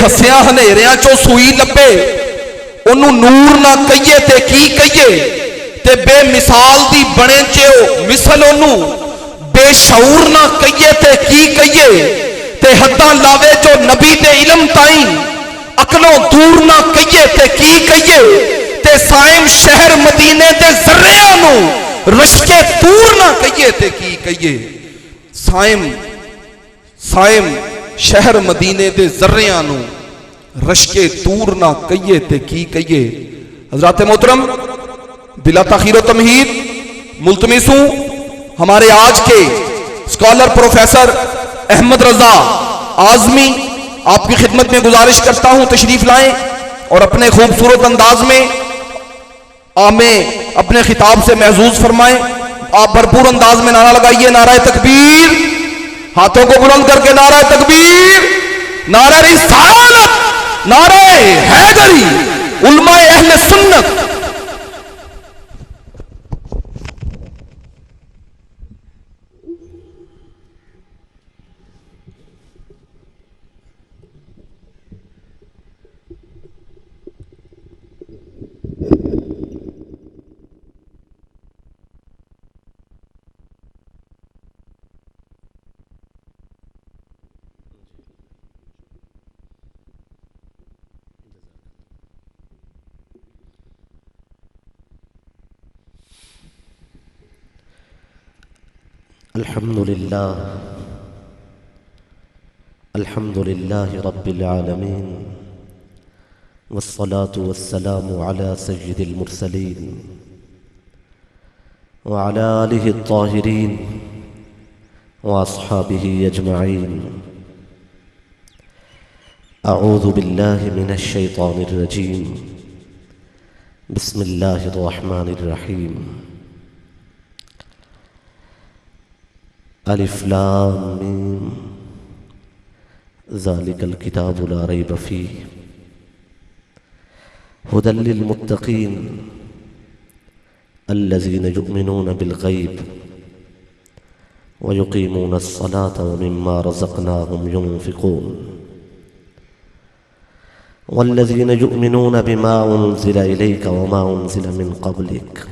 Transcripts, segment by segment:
ہسیاں ہنیریاں چوں سوئی لبے انہوں نور نہ کہیے تے کی کہیے تے بے مثال دی بنے چیو مثل انہوں بے شعور نہ کہیے تے کی کہیے تے حداں لاوے جو نبی دے علم تائیں اکلوں دور نہ کہیے تے کی کہیے تے سائم شہر مدینے تے ذریعہ نو رشکے دور نہ کہیے تے کی کہیے سائم شہر مدینے دے ذریعہ نو رشکے دور نہ کہیے تے کی کہیے. حضرات محترم بلا تاخیر و تمہید ملتمس ہوں ہمارے آج کے اسکالر پروفیسر احمد رضا اعظمی آپ کی خدمت میں گزارش کرتا ہوں تشریف لائیں اور اپنے خوبصورت انداز میں ہمیں اپنے خطاب سے محظوظ فرمائیں. آپ بھرپور انداز میں نعرہ لگائیے نعرہ تکبیر, ہاتھوں کو بلند کر کے نعرہ تکبیر, نعرہ رسالت, نعرہ حیدری, علماء اہل سنت. الحمد لله رب العالمين والصلاة والسلام على سيد المرسلين وعلى آله الطاهرين وأصحابه أجمعين. أعوذ بالله من الشيطان الرجيم. بسم الله الرحمن الرحيم. الف لام میم ذلك الكتاب لا ريب فيه هدى للمتقين الذين يؤمنون بالغيب ويقيمون الصلاة ومما رزقناهم ينفقون والذين يؤمنون بما أنزل إليك وما أنزل من قبلك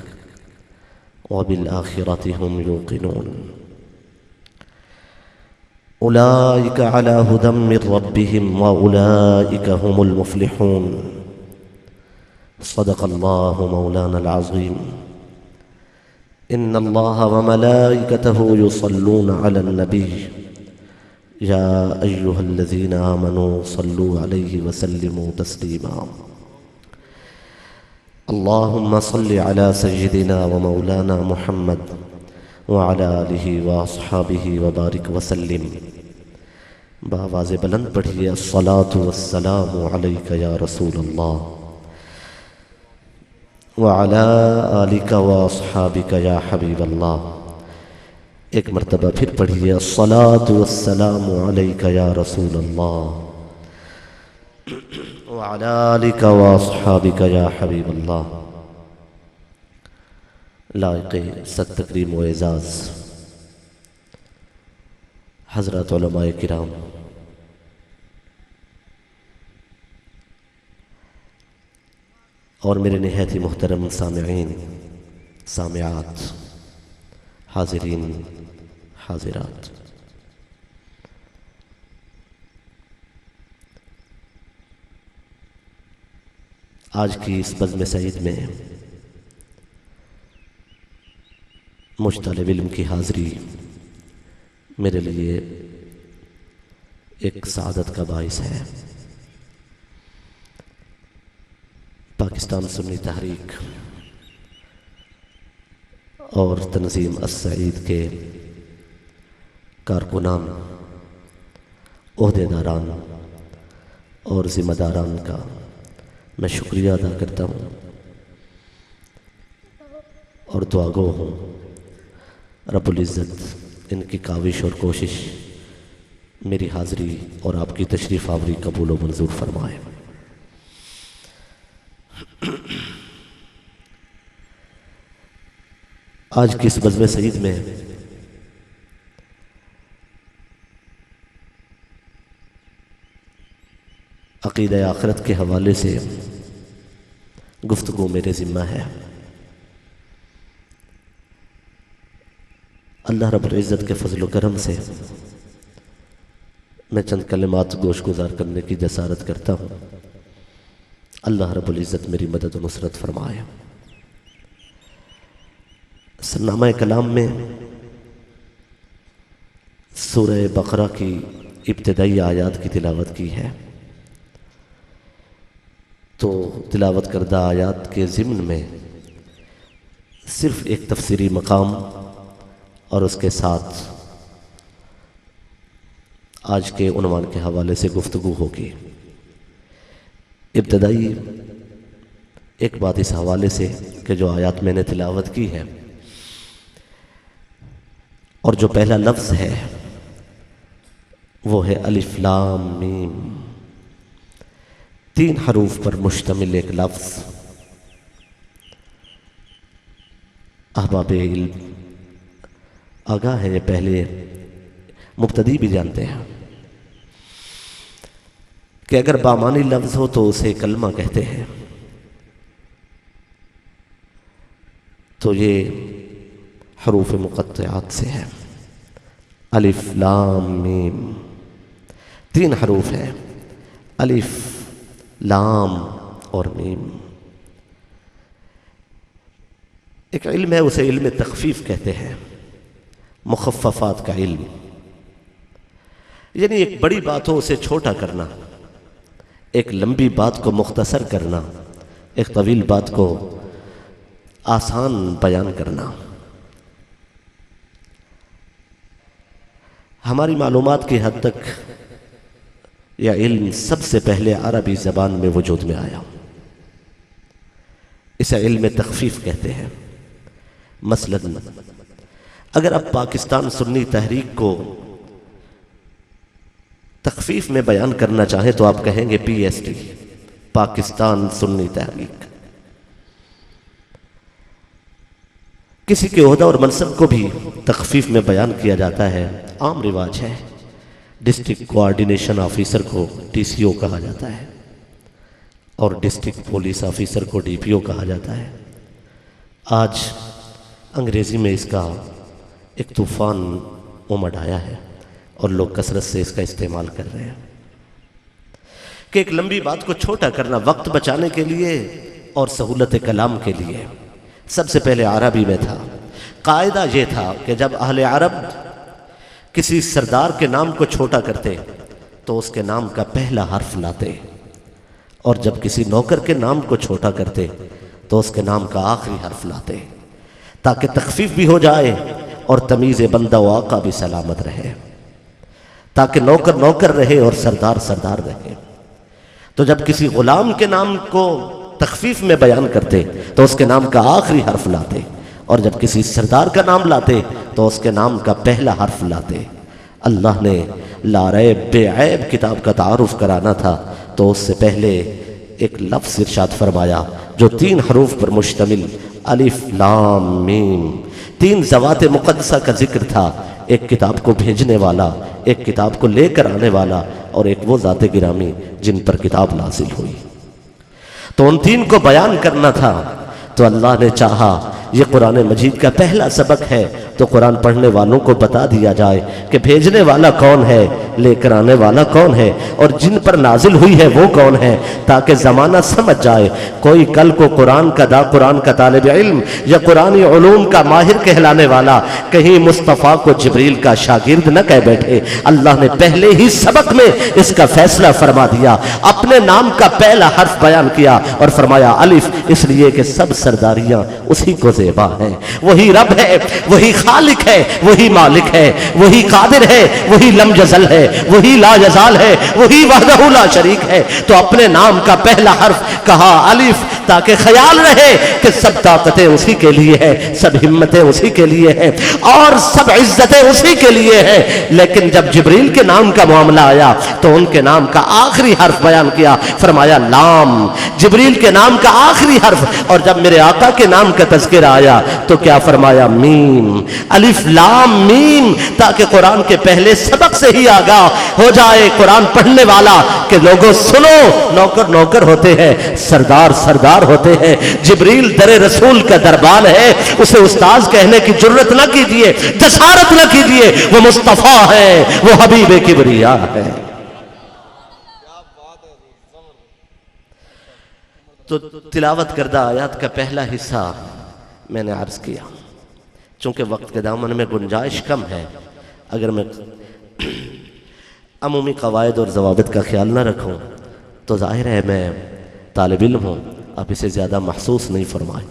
وبالآخرة هم يوقنون. أولئك على هدى من ربهم وأولئك هم المفلحون. صدق الله مولانا العظيم. إن الله وملائكته يصلون على النبي يا أيها الذين آمنوا صلوا عليه وسلموا تسليما. اللهم صل على سيدنا ومولانا محمد وعلى آلہ واصحابہ وبارک وسلم. بآواز بلند پڑھیے الصلاۃ والسلام علیک یا رسول اللہ وعلى آلک واصحابک یا حبیب اللہ. ایک مرتبہ پھر پڑھیے الصلاۃ والسلام علیک یا رسول اللہ وعلى آلک واصحابک یا حبیب اللہ. لائق صد تکریم و اعزاز حضرات علماء کرام، اور میرے نہایت ہی محترم سامعین سامعات، حاضرین حاضرات، آج کی اس بزم سعید میں مجھ طالب علم کی حاضری میرے لیے ایک سعادت کا باعث ہے. پاکستان سنی تحریک اور تنظیم السعید کے کارکنان، عہدیداران اور ذمہ داران کا میں شکریہ ادا کرتا ہوں اور دعا گو ہوں رب العزت ان کی کاوش اور کوشش میری حاضری اور آپ کی تشریف آوری قبول و منظور فرمائے. آج کی اس بزم سعید میں عقیدہ آخرت کے حوالے سے گفتگو میرے ذمہ ہے۔ اللہ رب العزت کے فضل و کرم سے میں چند کلمات گوش گزار کرنے کی جسارت کرتا ہوں۔ اللہ رب العزت میری مدد و نصرت فرمائے۔ سرنامہ کلام میں سورہ بقرہ کی ابتدائی آیات کی تلاوت کی ہے، تو تلاوت کردہ آیات کے ضمن میں صرف ایک تفسیری مقام اور اس کے ساتھ آج کے عنوان کے حوالے سے گفتگو ہوگی۔ ابتدائی ایک بات اس حوالے سے کہ جو آیات میں نے تلاوت کی ہے اور جو پہلا لفظ ہے وہ ہے الف لام میم، 3 حروف پر مشتمل ایک لفظ۔ احباب علم آگاہ ہے، یہ پہلے مبتدی بھی جانتے ہیں کہ اگر بامانی لفظ ہو تو اسے کلمہ کہتے ہیں، تو یہ حروف مقطعات سے ہے۔ الف لام میم 3 حروف ہیں، الف لام اور میم۔ ایک علم ہے، اسے علم تخفیف کہتے ہیں، مخففات کا علم، یعنی ایک بڑی بات ہو اسے چھوٹا کرنا، ایک لمبی بات کو مختصر کرنا، ایک طویل بات کو آسان بیان کرنا۔ ہماری معلومات کی حد تک یہ علم سب سے پہلے عربی زبان میں وجود میں آیا، اسے علم تخفیف کہتے ہیں۔ مثلاً اگر آپ پاکستان سنی تحریک کو تخفیف میں بیان کرنا چاہیں تو آپ کہیں گے PST، پاکستان سنی تحریک۔ کسی کے عہدہ اور منصب کو بھی تخفیف میں بیان کیا جاتا ہے، عام رواج ہے۔ ڈسٹرکٹ کوآرڈینیشن آفیسر کو DCO کہا جاتا ہے اور ڈسٹرکٹ پولیس آفیسر کو DPO کہا جاتا ہے۔ آج انگریزی میں اس کا ایک طوفان امڈ آیا ہے اور لوگ کثرت سے اس کا استعمال کر رہے ہیں کہ ایک لمبی بات کو چھوٹا کرنا، وقت بچانے کے لیے اور سہولت کلام کے لیے۔ سب سے پہلے عربی میں تھا، قاعدہ یہ تھا کہ جب اہل عرب کسی سردار کے نام کو چھوٹا کرتے تو اس کے نام کا پہلا حرف لاتے، اور جب کسی نوکر کے نام کو چھوٹا کرتے تو اس کے نام کا آخری حرف لاتے، تاکہ تخفیف بھی ہو جائے اور تمیز بندہ و آقا بھی سلامت رہے، تاکہ نوکر نوکر رہے اور سردار سردار رہے۔ تو جب کسی غلام کے نام کو تخفیف میں بیان کرتے تو اس کے نام کا آخری حرف لاتے، اور جب کسی سردار کا نام لاتے تو اس کے نام کا پہلا حرف لاتے۔ اللہ نے لا ریب بے عیب کتاب کا تعارف کرانا تھا تو اس سے پہلے ایک لفظ ارشاد فرمایا جو 3 حروف پر مشتمل، الف لام میم، 3 ذوات مقدسہ کا ذکر تھا، ایک کتاب کو بھیجنے والا، ایک کتاب کو لے کر آنے والا، اور ایک وہ ذات گرامی جن پر کتاب نازل ہوئی۔ تو ان 3 کو بیان کرنا تھا، تو اللہ نے چاہا یہ قرآن مجید کا پہلا سبق ہے تو قرآن پڑھنے والوں کو بتا دیا جائے کہ بھیجنے والا کون ہے، لے کر آنے والا کون ہے، اور جن پر نازل ہوئی ہے وہ کون ہے، تاکہ زمانہ سمجھ جائے۔ کوئی کل کو قرآن کا طالب علم یا قرآنی علوم کا ماہر کہلانے والا کہیں مصطفیٰ کو جبریل کا شاگرد نہ کہہ بیٹھے۔ اللہ نے پہلے ہی سبق میں اس کا فیصلہ فرما دیا، اپنے نام کا پہلا حرف بیان کیا اور فرمایا الف، اس لیے کہ سب سرداریاں اسی کو زیبا ہیں۔ وہی رب ہے، وہی خالق ہے، وہی مالک ہے، وہی قادر ہے، وہی لم یزل ہے، وہی لا یزال ہے، وہی وحدہ لا شریک ہے۔ تو اپنے نام کا پہلا حرف کہا الف، تاکہ خیال رہے کہ سب طاقتیں اسی کے لیے ہیں، سب ہمتیں اسی کے لیے ہیں اور سب عزتیں اسی کے لیے ہیں۔ لیکن جب جبریل کے نام کا معاملہ آیا تو ان کے نام کا آخری حرف بیان کیا، فرمایا لام، جبریل کے نام کا آخری حرف۔ اور جب میرے آقا کے نام کا تذکرہ آیا تو کیا فرمایا؟ میم، الف لام میم، تاکہ قرآن کے پہلے سبق سے ہی آگاہ ہو جائے قرآن پڑھنے والا کہ لوگوں سنو، نوکر نوکر ہوتے ہیں، سردار سردار ہوتے ہیں۔ جبریل در رسول کا دربان ہے، اسے استاذ کہنے کی جرت نہ کیجیے، جسارت نہ کیجیے، وہ مصطفیٰ ہے، وہ حبیب کبریا ہے۔ تو تلاوت کردہ آیات کا پہلا حصہ میں نے عرض کیا، چونکہ وقت کے دامن میں گنجائش کم ہے، اگر میں عمومی قواعد اور ضوابط کا خیال نہ رکھوں تو ظاہر ہے میں طالب علم ہوں، آپ اسے زیادہ محسوس نہیں فرمائیں۔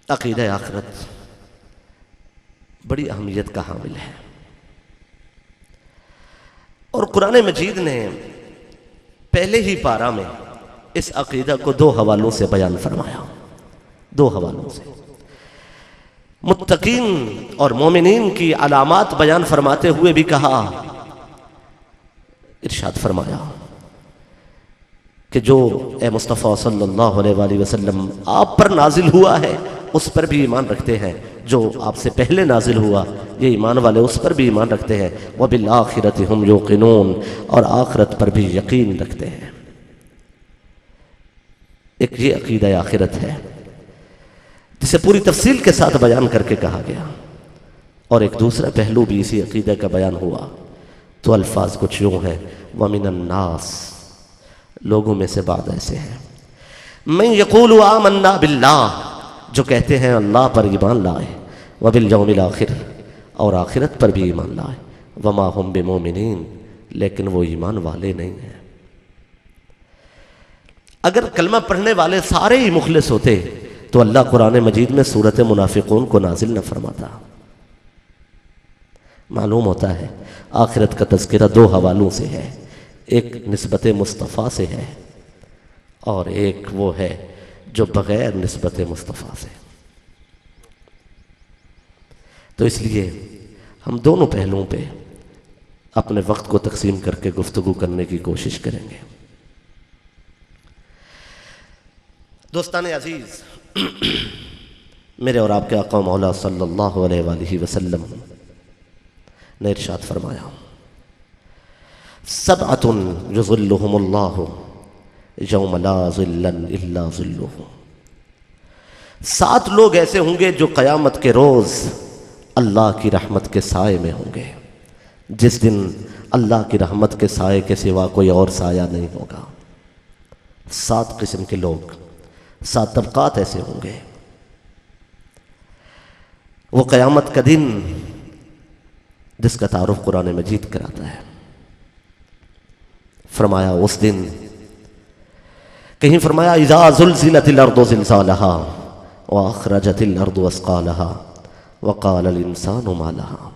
عقیدہ آخرت بڑی اہمیت کا حامل ہے، اور قرآن مجید نے پہلے ہی پارہ میں اس عقیدہ کو دو حوالوں سے بیان فرمایا، دو حوالوں سے۔ متقین اور مومنین کی علامات بیان فرماتے ہوئے بھی کہا، ارشاد فرمایا کہ جو اے مصطفیٰ صلی اللہ علیہ وآلہ وسلم آپ پر نازل ہوا ہے اس پر بھی ایمان رکھتے ہیں، جو آپ سے پہلے نازل ہوا یہ ایمان والے اس پر بھی ایمان رکھتے ہیں، وَبِالْآخِرَةِ هُمْ يُوقِنُونَ، اور آخرت پر بھی یقین رکھتے ہیں۔ ایک یہ عقیدہ آخرت ہے جسے پوری تفصیل کے ساتھ بیان کر کے کہا گیا، اور ایک دوسرا پہلو بھی اسی عقیدہ کا بیان ہوا تو الفاظ کچھ یوں ہیں، وَمِنَ النَّاسِ، لوگوں میں سے بعض ایسے ہیں، مَن يَقُولُ آمَنَّا بِاللَّهِ، جو کہتے ہیں اللہ پر ایمان لائے، وَبِالْيَوْمِ الْآخِرِ، اور آخرت پر بھی ایمان لائے، وَمَا هُمْ بِمُؤْمِنِينَ، لیکن وہ ایمان والے نہیں ہیں۔ اگر کلمہ پڑھنے والے سارے ہی مخلص ہوتے تو اللہ قرآن مجید میں سورۃ منافقون کو نازل نہ فرماتا۔ معلوم ہوتا ہے آخرت کا تذکرہ دو حوالوں سے ہے، ایک نسبت مصطفیٰ سے ہے اور ایک وہ ہے جو بغیر نسبت مصطفیٰ سے۔ تو اس لیے ہم دونوں پہلوؤں پہ اپنے وقت کو تقسیم کر کے گفتگو کرنے کی کوشش کریں گے۔ دوستان عزیز، میرے اور آپ کے آقا مولا صلی اللہ علیہ وآلہ وسلم نے ارشاد فرمایا، سبعۃ یظلھم اللہ یوم لا ظل الا ظلہ، 7 لوگ ایسے ہوں گے جو قیامت کے روز اللہ کی رحمت کے سائے میں ہوں گے، جس دن اللہ کی رحمت کے سائے کے سوا کوئی اور سایہ نہیں ہوگا۔ 7 قسم کے لوگ، 7 طبقات ایسے ہوں گے۔ وہ قیامت کا دن جس کا تعارف قرآن مجید کراتا ہے، فرمایا اس دن، کہیں فرمایا اذا زلزلت الارض زلزالہا واخرجت الارض اثقالہا وقال الانسان ما لها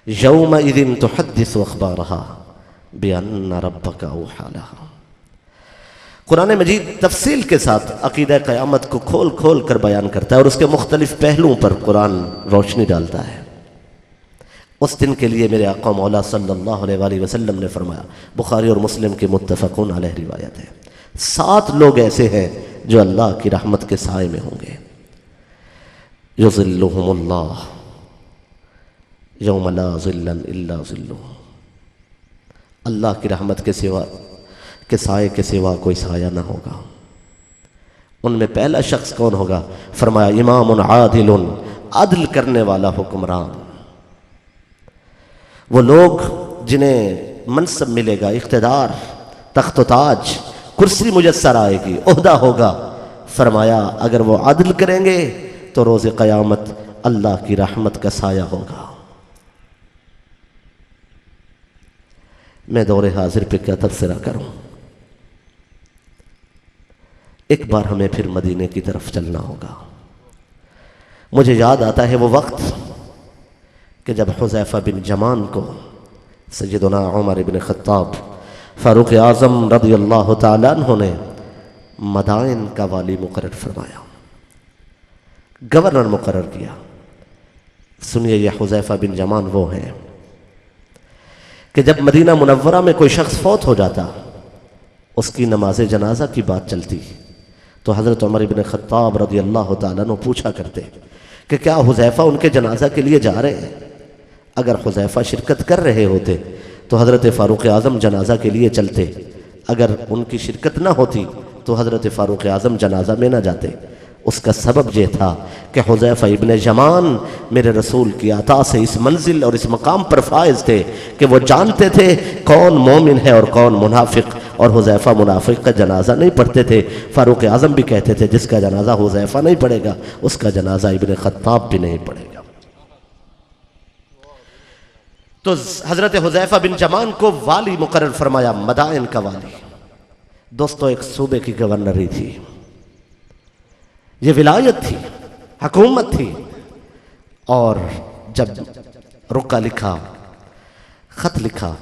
یومئذ تحدث اخبارہا بان ربک اوحی لہا۔ قرآن مجید تفصیل کے ساتھ عقیدہ قیامت کو کھول کھول کر بیان کرتا ہے اور اس کے مختلف پہلوؤں پر قرآن روشنی ڈالتا ہے۔ اس دن کے لیے میرے آقا مولا صلی اللہ علیہ وآلہ وسلم نے فرمایا، بخاری اور مسلم کی متفقون علیہ روایت ہے، 7 لوگ ایسے ہیں جو اللہ کی رحمت کے سائے میں ہوں گے، یظلھم اللہ یوم لا ظل الا ظلہ، اللہ کی رحمت کے سوا کہ سائے کے سوا کوئی سایہ نہ ہوگا۔ ان میں پہلا شخص کون ہوگا؟ فرمایا امام عادل، عدل کرنے والا حکمران۔ وہ لوگ جنہیں منصب ملے گا، اقتدار، تخت و تاج، کرسی میسر آئے گی، عہدہ ہوگا، فرمایا اگر وہ عدل کریں گے تو روز قیامت اللہ کی رحمت کا سایہ ہوگا۔ میں دور حاضر پہ کیا تبصرہ کروں؟ ایک بار ہمیں پھر مدینے کی طرف چلنا ہوگا۔ مجھے یاد آتا ہے وہ وقت کہ جب حذیفہ بن جمان کو سیدنا عمر بن خطاب فاروق اعظم رضی اللہ تعالیٰ عنہ نے مدائن کا والی مقرر فرمایا، گورنر مقرر کیا۔ سنیے، یہ حذیفہ بن یمان وہ ہیں کہ جب مدینہ منورہ میں کوئی شخص فوت ہو جاتا، اس کی نماز جنازہ کی بات چلتی تو حضرت عمر بن خطاب رضی اللہ تعالیٰ عنہ پوچھا کرتے کہ کیا حذیفہ ان کے جنازہ کے لیے جا رہے ہیں؟ اگر حذیفہ شرکت کر رہے ہوتے تو حضرت فاروق اعظم جنازہ کے لیے چلتے، اگر ان کی شرکت نہ ہوتی تو حضرت فاروق اعظم جنازہ میں نہ جاتے۔ اس کا سبب یہ تھا کہ حذیفہ ابن یمان میرے رسول کی عطا سے اس منزل اور اس مقام پر فائز تھے کہ وہ جانتے تھے کون مومن ہے اور کون منافق، اور حذیفہ منافق کا جنازہ نہیں پڑھتے تھے۔ فاروق اعظم بھی کہتے تھے جس کا جنازہ حذیفہ نہیں پڑھے گا اس کا جنازہ ابن خطاب بھی نہیں پڑھے گا۔ تو حضرت حذیفہ بن یمان کو والی مقرر فرمایا، مدائن کا والی۔ دوستو، ایک صوبے کی گورنری تھی، یہ ولایت تھی، حکومت تھی، اور جب رقعہ لکھا، خط لکھا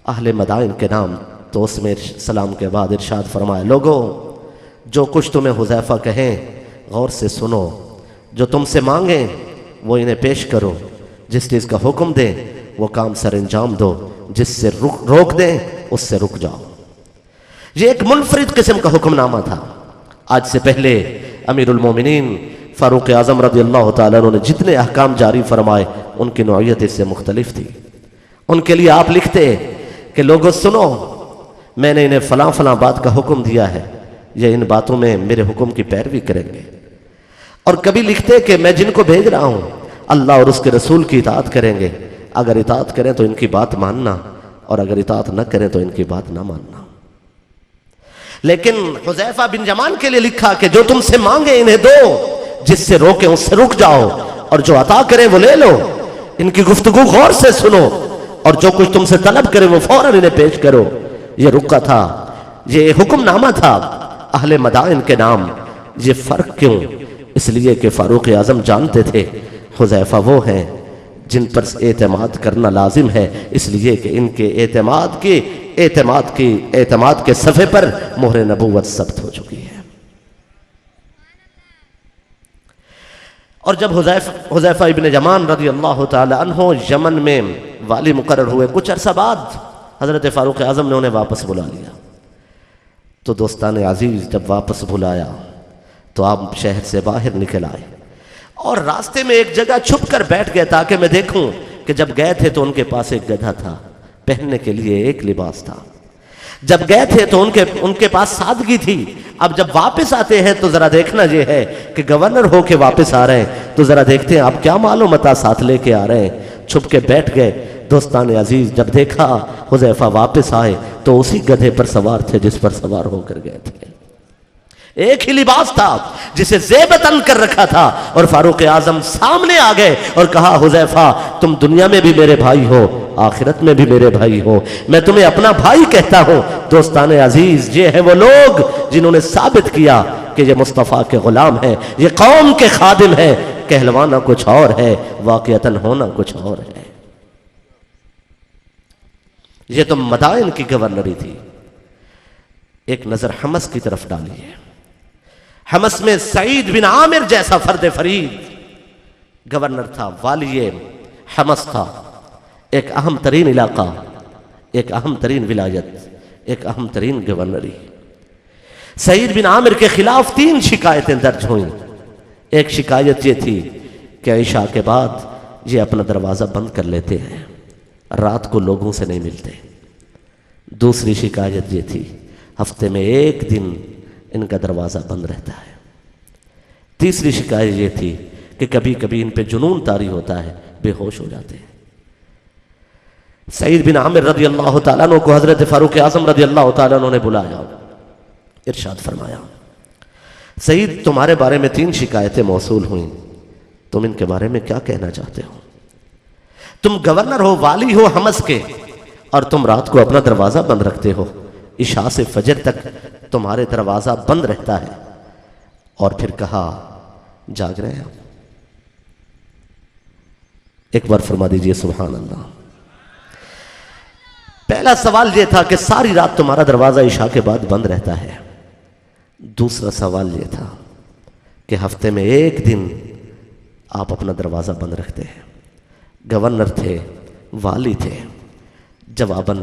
اہل مدائن کے نام، تو اس میں سلام کے بعد ارشاد فرمایا، لوگو جو کچھ تمہیں حذیفہ کہیں غور سے سنو، جو تم سے مانگیں وہ انہیں پیش کرو، جس چیز کا حکم دیں وہ کام سر انجام دو، جس سے روک دیں اس سے رک جاؤ۔ یہ ایک منفرد قسم کا حکم نامہ تھا۔ آج سے پہلے امیر المومنین فاروق اعظم رضی اللہ تعالیٰ عنہ نے جتنے احکام جاری فرمائے ان کی نوعیت اس سے مختلف تھی۔ ان کے لیے آپ لکھتے کہ لوگوں سنو، میں نے انہیں فلاں فلاں بات کا حکم دیا ہے، یہ ان باتوں میں میرے حکم کی پیروی کریں گے۔ اور کبھی لکھتے کہ میں جن کو بھیج رہا ہوں اللہ اور اس کے رسول کی اطاعت کریں گے، اگر اطاعت کریں تو ان کی بات ماننا، اور اگر اطاعت نہ کریں تو ان کی بات نہ ماننا۔ لیکن حذیفہ بن یمان کے لیے لکھا کہ جو تم سے مانگے انہیں دو، جس سے روکیں اس سے رک جاؤ، اور جو عطا کریں وہ لے لو، ان کی گفتگو غور سے سنو، اور جو کچھ تم سے طلب کریں وہ فوراً انہیں پیش کرو۔ یہ رکعہ تھا، یہ حکم نامہ تھا اہل مدائن کے نام۔ یہ فرق کیوں؟ اس لیے کہ فاروق اعظم جانتے تھے حذیفہ وہ ہیں جن پر اعتماد کرنا لازم ہے، اس لیے کہ ان کے اعتماد کے صفحے پر مہر نبوت ثبت ہو چکی ہے۔ اور جب حذیفہ ابن یمان رضی اللہ تعالی عنہ یمن میں والی مقرر ہوئے، کچھ عرصہ بعد حضرت فاروق اعظم نے انہیں واپس بلا لیا۔ تو دوستان عزیز، جب واپس بلایا تو آپ شہر سے باہر نکل آئے اور راستے میں ایک جگہ چھپ کر بیٹھ گئے تاکہ میں دیکھوں کہ جب گئے تھے تو ان کے پاس ایک گدھا تھا، پہننے کے لیے ایک لباس تھا۔ جب گئے تھے تو ان کے پاس سادگی تھی۔ اب جب واپس آتے ہیں تو ذرا دیکھنا یہ ہے کہ گورنر ہو کے واپس آ رہے ہیں تو ذرا دیکھتے ہیں آپ کیا معلومات ساتھ لے کے آ رہے ہیں۔ چھپ کے بیٹھ گئے۔ دوستان عزیز، جب دیکھا حذیفہ واپس آئے تو اسی گدھے پر سوار تھے جس پر سوار ہو کر گئے تھے۔ ایک ہی لباس تھا جسے زیبتن کر رکھا تھا، اور فاروق اعظم سامنے آ گئے اور کہا، حذیفہ تم دنیا میں بھی میرے بھائی ہو، آخرت میں بھی میرے بھائی ہو، میں تمہیں اپنا بھائی کہتا ہوں۔ دوستان عزیز، یہ ہے وہ لوگ جنہوں نے ثابت کیا کہ یہ مصطفیٰ کے غلام ہیں، یہ قوم کے خادم ہیں۔ کہلوانا کچھ اور ہے، واقعتاً ہونا کچھ اور ہے۔ یہ تو مدائن کی گورنری تھی۔ ایک نظر حمص کی طرف ڈالیے۔ حمص میں سعید بن عامر جیسا فرد فرید گورنر تھا، والی حمص تھا۔ ایک اہم ترین علاقہ، ایک اہم ترین ولایت، ایک اہم ترین گورنری۔ سعید بن عامر کے خلاف 3 شکایتیں درج ہوئیں۔ ایک شکایت یہ تھی کہ عشاء کے بعد یہ اپنا دروازہ بند کر لیتے ہیں، رات کو لوگوں سے نہیں ملتے۔ دوسری شکایت یہ تھی ہفتے میں 1 دن ان کا دروازہ بند رہتا ہے۔ تیسری شکایت یہ تھی کہ کبھی کبھی ان پہ جنون طاری ہوتا ہے، بے ہوش ہو جاتے ہیں۔ سعید بن عامر رضی اللہ تعالیٰ عنہ کو حضرت فاروق اعظم رضی اللہ تعالیٰ عنہ نے بلایا، ارشاد فرمایا، سعید تمہارے بارے میں 3 شکایتیں موصول ہوئیں، تم ان کے بارے میں کیا کہنا چاہتے ہو؟ تم گورنر ہو، والی ہو حمص کے، اور تم رات کو اپنا دروازہ بند رکھتے ہو، عشاء سے فجر تک تمہارے دروازہ بند رہتا ہے۔ اور پھر کہا، جاگ رہے ہیں؟ ایک بار فرما دیجئے سبحان اللہ۔ پہلا سوال یہ تھا کہ ساری رات تمہارا دروازہ عشاء کے بعد بند رہتا ہے، دوسرا سوال یہ تھا کہ ہفتے میں ایک دن آپ اپنا دروازہ بند رکھتے ہیں. گورنر تھے, والی تھے. جواباً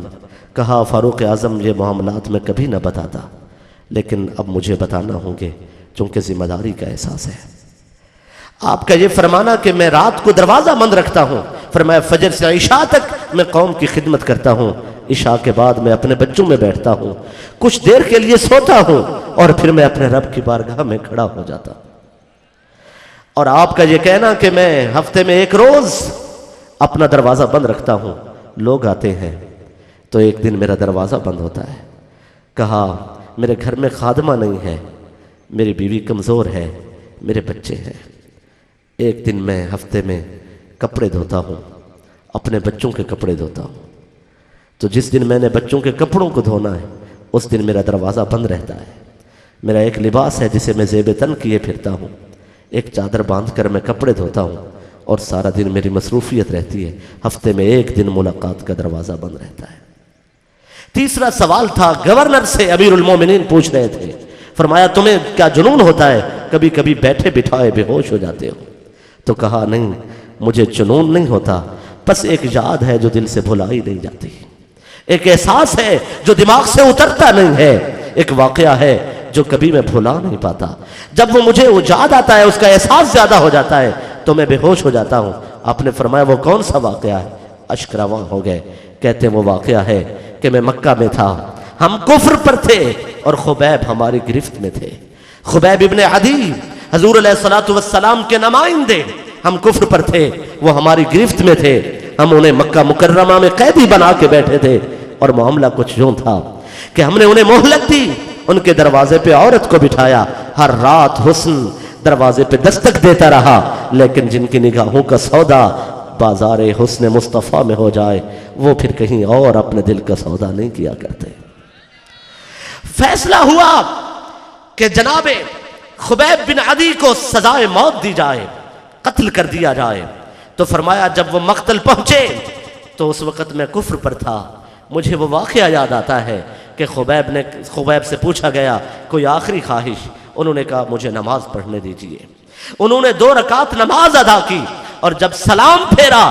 کہا فاروق اعظم یہ معاملات میں کبھی نہ بتاتا, لیکن اب مجھے بتانا ہوں گے چونکہ ذمہ داری کا احساس ہے. آپ کا یہ فرمانا کہ میں رات کو دروازہ بند رکھتا ہوں, فرمایا فجر سے عشاء تک میں قوم کی خدمت کرتا ہوں, عشاء کے بعد میں اپنے بچوں میں بیٹھتا ہوں, کچھ دیر کے لیے سوتا ہوں اور پھر میں اپنے رب کی بارگاہ میں کھڑا ہو جاتا ہوں. اور آپ کا یہ کہنا کہ میں ہفتے میں ایک روز اپنا دروازہ بند رکھتا ہوں, لوگ آتے ہیں تو ایک دن میرا دروازہ بند ہوتا ہے. کہا میرے گھر میں خادمہ نہیں ہے, میری بیوی کمزور ہے, میرے بچے ہیں. ایک دن میں ہفتے میں کپڑے دھوتا ہوں, اپنے بچوں کے کپڑے دھوتا ہوں. تو جس دن میں نے بچوں کے کپڑوں کو دھونا ہے اس دن میرا دروازہ بند رہتا ہے. میرا ایک لباس ہے جسے میں زیب تن کیے پھرتا ہوں, ایک چادر باندھ کر میں کپڑے دھوتا ہوں اور سارا دن میری مصروفیت رہتی ہے. ہفتے میں ایک دن ملاقات کا دروازہ بند رہتا ہے. تیسرا سوال تھا گورنر سے, امیر المومنین پوچھ رہے تھے, فرمایا تمہیں کیا جنون ہوتا ہے, کبھی کبھی بیٹھے بٹھائے بے ہوش ہو جاتے ہو؟ تو کہا نہیں, مجھے جنون نہیں ہوتا, بس ایک یاد ہے جو دل سے بھلائی نہیں جاتی, ایک احساس ہے جو دماغ سے اترتا نہیں ہے, ایک واقعہ ہے جو کبھی میں بھلا نہیں پاتا. جب وہ مجھے یاد آتا ہے, اس کا احساس زیادہ ہو جاتا ہے تو میں بے ہوش ہو جاتا ہوں. آپ نے فرمایا وہ کون سا واقعہ ہے؟ اشک رواں ہو گئے. کہتے ہیں وہ واقعہ ہے کہ میں مکہ میں تھا, ہم کفر پر تھے اور خبیب ہماری گرفت میں تھے. خبیب ابن عدی حضور علیہ الصلوۃ والسلام کے نمائندے, ہم کفر پر تھے, وہ ہماری گرفت میں تھے. ہم انہیں مکہ مکرمہ میں قیدی بنا کے بیٹھے تھے اور معاملہ کچھ یوں تھا کہ ہم نے انہیں مہلت دی, ان کے دروازے پہ عورت کو بٹھایا, ہر رات حسن دروازے پہ دستک دیتا رہا, لیکن جن کی نگاہوں کا سودا بازار حسن مصطفیٰ میں ہو جائے وہ پھر کہیں اور اپنے دل کا سودا نہیں کیا کرتے. فیصلہ ہوا کہ جناب خبیب بن عدی کو سزائے موت دی جائے, قتل کر دیا جائے. تو فرمایا جب وہ مقتل پہنچے تو اس وقت میں کفر پر تھا. مجھے وہ واقعہ یاد آتا ہے کہ خبیب سے پوچھا گیا کوئی آخری خواہش, انہوں نے کہا مجھے نماز پڑھنے دیجئے. انہوں نے 2 رکعت نماز ادا کی اور جب سلام پھیرا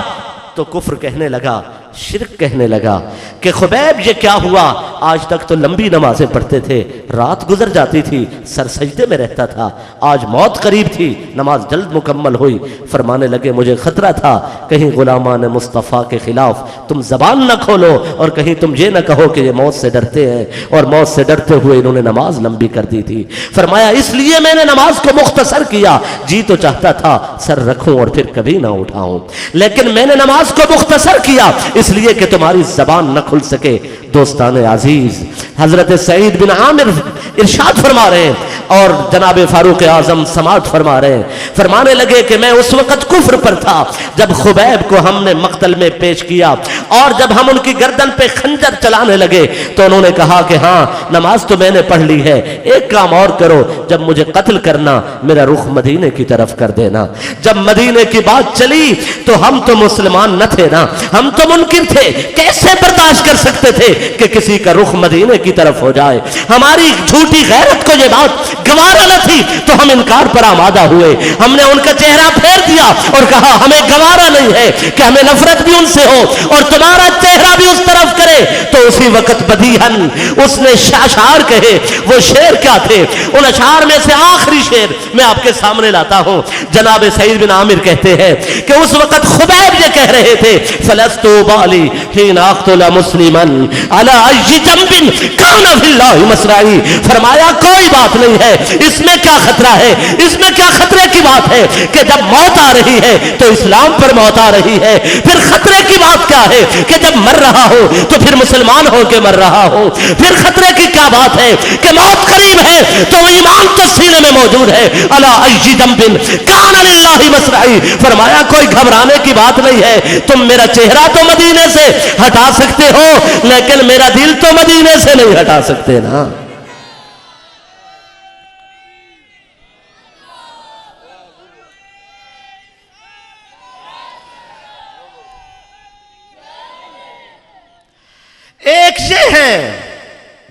تو کفر کہنے لگا, شرک کہنے لگا کہ خبیب یہ کیا ہوا, آج تک تو لمبی نمازیں پڑھتے تھے, رات گزر جاتی تھی, سر سجدے میں رہتا تھا, آج موت قریب تھی, نماز جلد مکمل ہوئی. فرمانے لگے مجھے خطرہ تھا کہیں غلامان مصطفیٰ کے خلاف تم زبان نہ کھولو اور کہیں تم یہ نہ کہو کہ یہ موت سے ڈرتے ہیں, اور موت سے ڈرتے ہوئے انہوں نے نماز لمبی کر دی تھی. فرمایا اس لیے میں نے نماز کو مختصر کیا, جی تو چاہتا تھا سر رکھوں اور پھر کبھی نہ اٹھاؤں, لیکن میں نے نماز کو مختصر کیا اس لیے کہ تمہاری زبان نہ کھل سکے. دوستان عزیز, حضرت سعید بن عامر ارشاد فرما رہے ہیں اور جناب فاروق اعظم سماعت فرما رہے ہیں. فرمانے لگے کہ میں اس وقت کفر پر تھا جب خبیب کو ہم نے مقتل میں پیش کیا, اور جب ہم ان کی گردن پہ خنجر چلانے لگے تو انہوں نے کہا کہ ہاں نماز تو میں نے پڑھ لی ہے, ایک کام اور کرو, جب مجھے قتل کرنا میرا رخ مدینے کی طرف کر دینا. جب مدینے کی بات چلی تو ہم تو مسلمان نہ تھے نا, ہم تو منکر تھے, کیسے برداشت کر سکتے تھے کہ کسی کا رخ مدینے کی طرف ہو جائے. ہماری جھوٹی غیرت کو یہ بات گوارا نہ تھی تو ہم انکار پر آمادہ ہوئے. ہم نے ان کا چہرہ پھیر دیا اور کہا ہمیں گوارا نہیں ہے کہ ہمیں نفرت بھی ان سے ہو اور تمہارا چہرہ بھی اس طرف کرے. تو اسی وقت بدیہن اس نے اشعار کہے. وہ شعر کیا تھے؟ ان اشعار میں سے آخری شعر میں آپ کے سامنے لاتا ہوں. جناب سعید بن عامر کہتے ہیں کہ اس وقت خبیب یہ کہہ رہے تھے فلست بالی حین اقتل مسلما علی ای جنب کان فی اللہ مصرعی. فرمایا کوئی بات نہیں ہے, اس میں کیا خطرہ ہے, اس میں کیا خطرے کی بات ہے کہ جب موت آ رہی ہے تو اسلام پر موت آ رہی ہے. پھر خطرے کی بات کیا ہے کہ جب مر رہا ہو تو پھر مسلمان ہو کے مر رہا ہو. پھر خطرے کی کیا بات ہے کہ موت قریب ہے تو ایمان تو سینے میں موجود ہے. علی ای جنب کان للہ مصرعی. فرمایا کوئی گھبرانے کی بات نہیں ہے, تم میرا چہرہ تو مدینے سے ہٹا سکتے ہو لیکن میرا دل تو مدینے سے نہیں ہٹا سکتے نا. ایک یہ ہے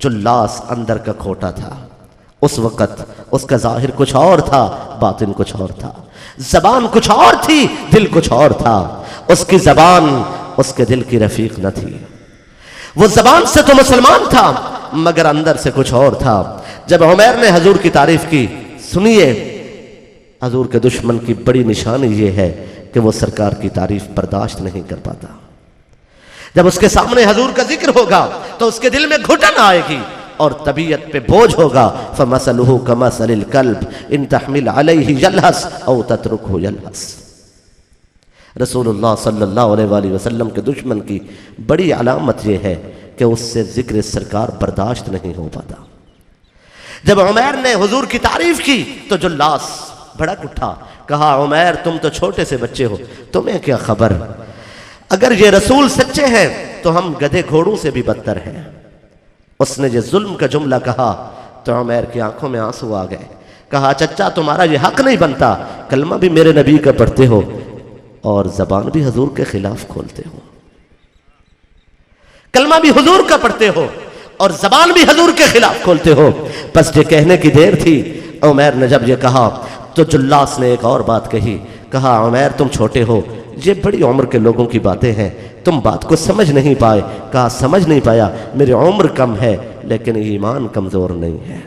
جلاس اندر کا کھوٹا تھا، اس وقت اس کا ظاہر کچھ اور تھا، باطن کچھ اور تھا، زبان کچھ اور تھی، دل کچھ اور تھا۔ اس کی زبان اس کے دل کی رفیق نہ تھی، وہ زبان سے تو مسلمان تھا مگر اندر سے کچھ اور تھا۔ جب عمیر نے حضور کی تعریف کی، سنیے حضور کے دشمن کی بڑی نشانی یہ ہے کہ وہ سرکار کی تعریف برداشت نہیں کر پاتا۔ جب اس کے سامنے حضور کا ذکر ہوگا تو اس کے دل میں گھٹن آئے گی اور طبیعت پہ بوجھ ہوگا۔ فَمَثَلُهُ كَمَثَلِ الْكَلْبِ إِن تَحْمِلْ عَلَيْهِ يَلْهَثْ أَوْ تَتْرُكْهُ يَلْهَثْ۔ رسول اللہ صلی اللہ علیہ وآلہ وسلم کے دشمن کی بڑی علامت یہ ہے کہ اس سے ذکر سرکار برداشت نہیں ہو پاتا۔ جب عمیر نے حضور کی تعریف کی تو جلاس بھڑک اٹھا، کہا عمیر تم تو چھوٹے سے بچے ہو، تمہیں کیا خبر، اگر یہ رسول سچے ہیں تو ہم گدھے گھوڑوں سے بھی بدتر ہیں۔ اس نے یہ ظلم کا جملہ کہا تو عمیر کی آنکھوں میں آنسو آ گئے۔ کہا چچا تمہارا یہ حق نہیں بنتا، کلمہ بھی میرے نبی کا پڑھتے ہو اور زبان بھی حضور کے خلاف کھولتے ہو، کلمہ بھی حضور کا پڑھتے ہو اور زبان بھی حضور کے خلاف کھولتے ہو۔ بس یہ کہنے کی دیر تھی، عمیر نے جب یہ کہا تو جلاس نے ایک اور بات کہی، کہا عمیر تم چھوٹے ہو، یہ بڑی عمر کے لوگوں کی باتیں ہیں، تم بات کو سمجھ نہیں پائے۔ کہا سمجھ نہیں پایا، میری عمر کم ہے لیکن ایمان کمزور نہیں ہے۔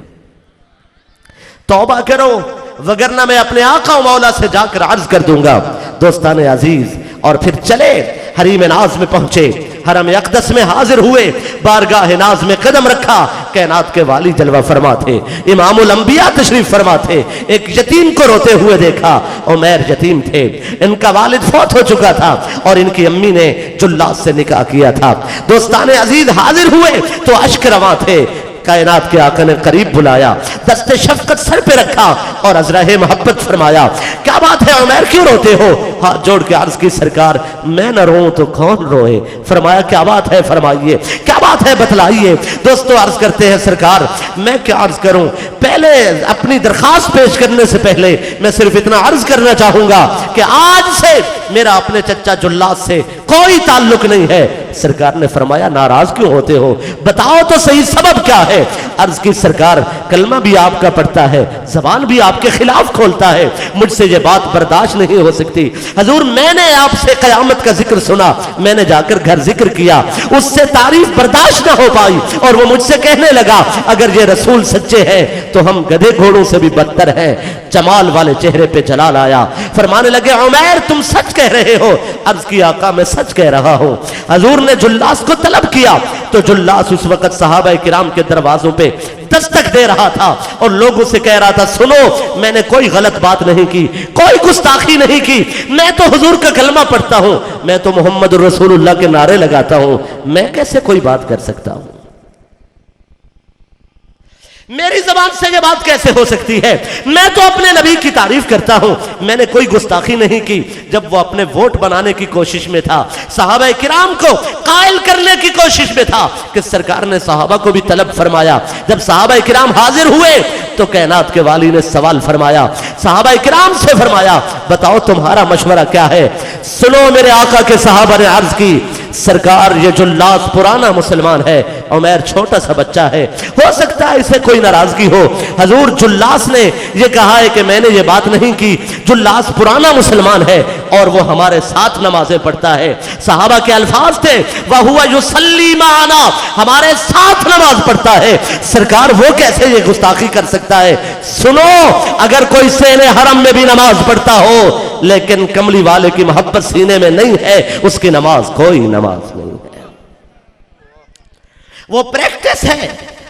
توبہ کرو وگرنہ میں اپنے آقا و مولا سے جا کر عرض کر دوں گا۔ دوستان عزیز، اور پھر چلے حریم ناز میں پہنچے، حرم اقدس میں حاضر ہوئے، بارگاہ ناز میں قدم رکھا۔ کائنات کے والی جلوہ فرما تھے، امام الانبیاء تشریف فرما تھے۔ ایک یتیم کو روتے ہوئے دیکھا، عمیر یتیم تھے، ان کا والد فوت ہو چکا تھا اور ان کی امی نے جلاس سے نکاح کیا تھا۔ دوستان عزیز حاضر ہوئے تو اشک رواں تھے۔ کائنات کے آقا نے قریب بلایا، دست شفقت سر پہ رکھا اور ازرہ محبت فرمایا، کیا بات ہے عمیر کیوں روتے ہو؟ ہاتھ جوڑ کے عرض کی سرکار میں نہ روؤں تو کون روئے؟ فرمایا کیا بات ہے فرمائیے، کیا بات ہے بتلائیے۔ دوستو عرض کرتے ہیں سرکار میں کیا عرض کروں، پہلے اپنی درخواست پیش کرنے سے پہلے میں صرف اتنا عرض کرنا چاہوں گا کہ آج سے میرا اپنے چچا جلاس سے کوئی تعلق نہیں ہے۔ سرکار نے فرمایا ناراض کیوں ہوتے ہو، بتاؤ تو صحیح سبب کیا ہے؟ عرض کی سرکار کلمہ بھی آپ کا پڑھتا ہے، زبان بھی آپ کے خلاف کھولتا ہے، مجھ سے یہ بات برداشت نہیں ہو سکتی۔ حضور میں نے آپ سے قیامت کا ذکر سنا، میں نے جا کر گھر ذکر کیا، اس سے تعریف برداشت نہ ہو پائی اور وہ مجھ سے کہنے لگا اگر یہ رسول سچے ہیں تو ہم گدھے گھوڑوں سے بھی بدتر ہیں۔ جمال والے چہرے پہ جلال آیا، فرمانے لگے عمیر تم سچ کہہ رہے ہو؟ عرض کی آقا میں سچ کہہ رہا ہوں۔ حضور نے جلاس کو طلب کیا تو جلاس اس وقت صحابہ کرام کے دروازوں پہ دستک دے رہا تھا اور لوگوں سے کہہ رہا تھا سنو میں نے کوئی غلط بات نہیں کی، کوئی گستاخی نہیں کی، میں تو حضور کا کلمہ پڑھتا ہوں، میں تو محمد رسول اللہ کے نعرے لگاتا ہوں، میں کیسے کوئی بات کر سکتا ہوں؟ میری زبان سے یہ بات کیسے ہو سکتی ہے؟ میں تو اپنے نبی کی تعریف کرتا ہوں، میں نے کوئی گستاخی نہیں کی۔ جب وہ اپنے ووٹ بنانے کی کوشش میں تھا، صحابہ کرام کو قائل کرنے کی کوشش میں تھا کہ سرکار نے صحابہ کو بھی طلب فرمایا۔ جب صحابہ کرام حاضر ہوئے تو کائنات کے والی نے سوال فرمایا، صحابہ کرام سے فرمایا بتاؤ تمہارا مشورہ کیا ہے؟ سنو میرے آقا کے صحابہ نے عرض کی سرکار یہ جلاس پرانا مسلمان ہے، عمیر چھوٹا سا بچہ ہے، ہو سکتا ہے اسے کوئی ناراضگی ہو۔ حضور جلاس نے یہ کہا ہے کہ میں نے یہ بات نہیں کی، جلاس پرانا مسلمان ہے اور وہ ہمارے ساتھ نمازیں پڑھتا ہے۔ صحابہ کے الفاظ تھے وَهُوَ يُصَلِّي مَعَنَا، ہمارے ساتھ نماز پڑھتا ہے، سرکار وہ کیسے یہ گستاخی کر سکتا ہے؟ سنو اگر کوئی سین حرم میں بھی نماز پڑھتا ہو لیکن کملی والے کی محبت سینے میں نہیں ہے، اس کی نماز کوئی نماز نہیں ہے۔ وہ پریکٹس ہے،